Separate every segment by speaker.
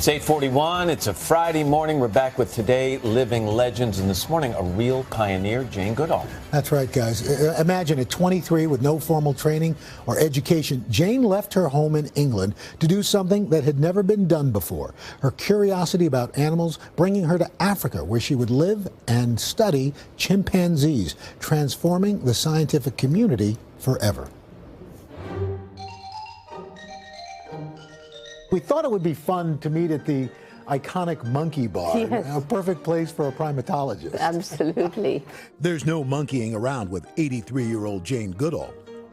Speaker 1: It's 8:41. It's a Friday morning. We're back with Today Living Legends, and this morning, a real pioneer, Jane Goodall.
Speaker 2: That's right, guys. Imagine at 23 with no formal training or education, Jane left her home in England to do something that had never been done before. Her curiosity about animals bringing her to Africa, where she would live and study chimpanzees, transforming the scientific community forever. We thought it would be fun to meet at the iconic monkey bar,
Speaker 3: yes.
Speaker 2: A perfect place for a primatologist.
Speaker 3: Absolutely.
Speaker 2: There's no monkeying around with 83-year-old Jane Goodall.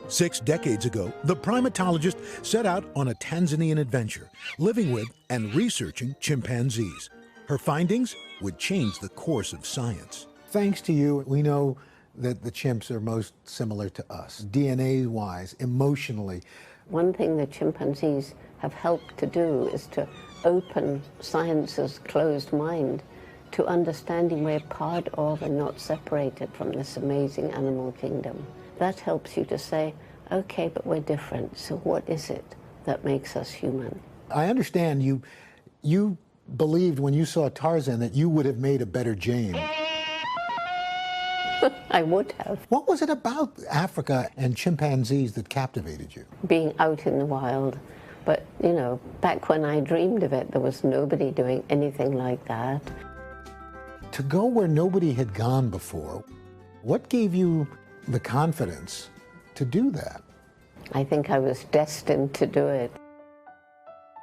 Speaker 2: 6 decades ago, the primatologist set out on a Tanzanian adventure, living with and researching chimpanzees. Her findings would change the course of science. Thanks to you, we know that the chimps are most similar to us, DNA-wise, emotionally.
Speaker 3: One thing the chimpanzees have helped to do is to open science's closed mind to understanding we're part of and not separated from this amazing animal kingdom. That helps you to say, okay, but we're different, so what is it that makes us human?
Speaker 2: I understand you believed when you saw Tarzan that you would have made a better Jane.
Speaker 3: I would have.
Speaker 2: What was it about Africa and chimpanzees that captivated you?
Speaker 3: Being out in the wild. But, you know, back when I dreamed of it, there was nobody doing anything like that.
Speaker 2: To go where nobody had gone before, what gave you the confidence to do that?
Speaker 3: I think I was destined to do it.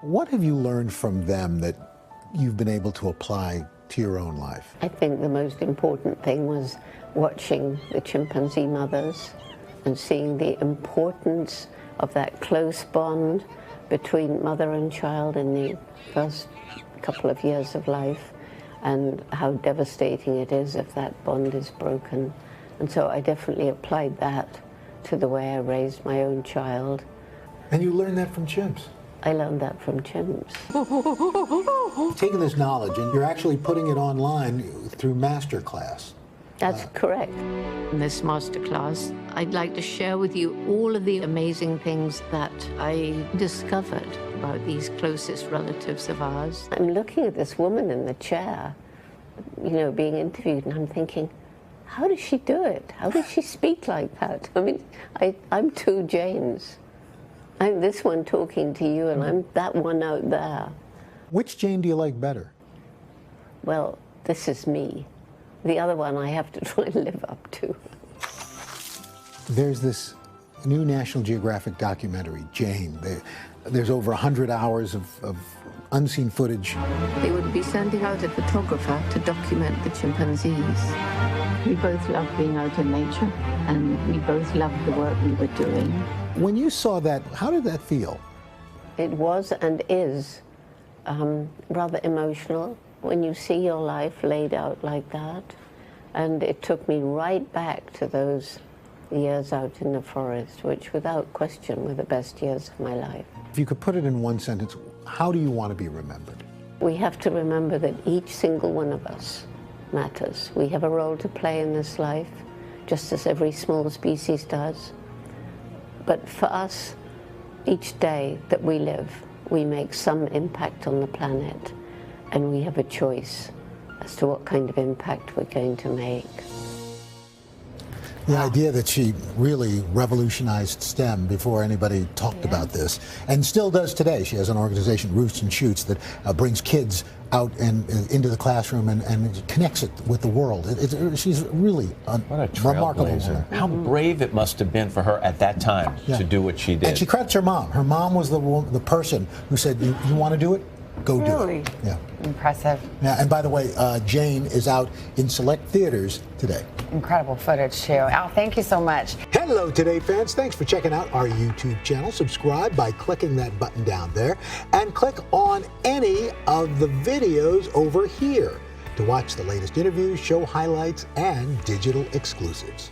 Speaker 2: What have you learned from them that you've been able to apply to your own life?
Speaker 3: I think the most important thing was watching the chimpanzee mothers and seeing the importance of that close bond between mother and child in the first couple of years of life, and how devastating it is if that bond is broken. And so I definitely applied that to the way I raised my own child.
Speaker 2: And you learned that from chimps?
Speaker 3: I learned that from chimps.
Speaker 2: Taking this knowledge and you're actually putting it online through masterclass.
Speaker 3: That's correct. In this masterclass, I'd like to share with you all of the amazing things that I discovered about these closest relatives of ours. I'm looking at this woman in the chair, you know, being interviewed, and I'm thinking, how does she do it? How does she speak like that? I mean, I'm two Janes. I'm this one talking to you, and I'm that one out there.
Speaker 2: Which Jane do you like better?
Speaker 3: Well, this is me. The other one I have to try and live up to.
Speaker 2: There's this new National Geographic documentary, Jane. There's over 100 hours of unseen footage.
Speaker 3: They would be sending out a photographer to document the chimpanzees. We both love being out in nature, and we both loved the work we were doing.
Speaker 2: When you saw that, how did that feel?
Speaker 3: It was and is rather emotional when you see your life laid out like that. And it took me right back to those years out in the forest, which without question were the best years of my life.
Speaker 2: If you could put it in one sentence, how do you want to be remembered?
Speaker 3: We have to remember that each single one of us matters. We have a role to play in this life, just as every small species does. But for us, each day that we live, we make some impact on the planet. And we have a choice as to what kind of impact we're going to make.
Speaker 2: The idea that she really revolutionized STEM before anybody talked about this, and still does today. She has an organization, Roots and Shoots, that brings kids out and into the classroom and connects it with the world. She's really a remarkable woman.
Speaker 1: How brave it must have been for her at that time to do what she did.
Speaker 2: And she credits her mom. Her mom was the person who said, you want to do it? Go do it. Yeah.
Speaker 4: Impressive.
Speaker 2: Yeah, and by the way, Jane is out in select theaters today.
Speaker 4: Incredible footage, too. Al, thank you so much.
Speaker 2: Hello, Today fans. Thanks for checking out our YouTube channel. Subscribe by clicking that button down there and click on any of the videos over here to watch the latest interviews, show highlights, and digital exclusives.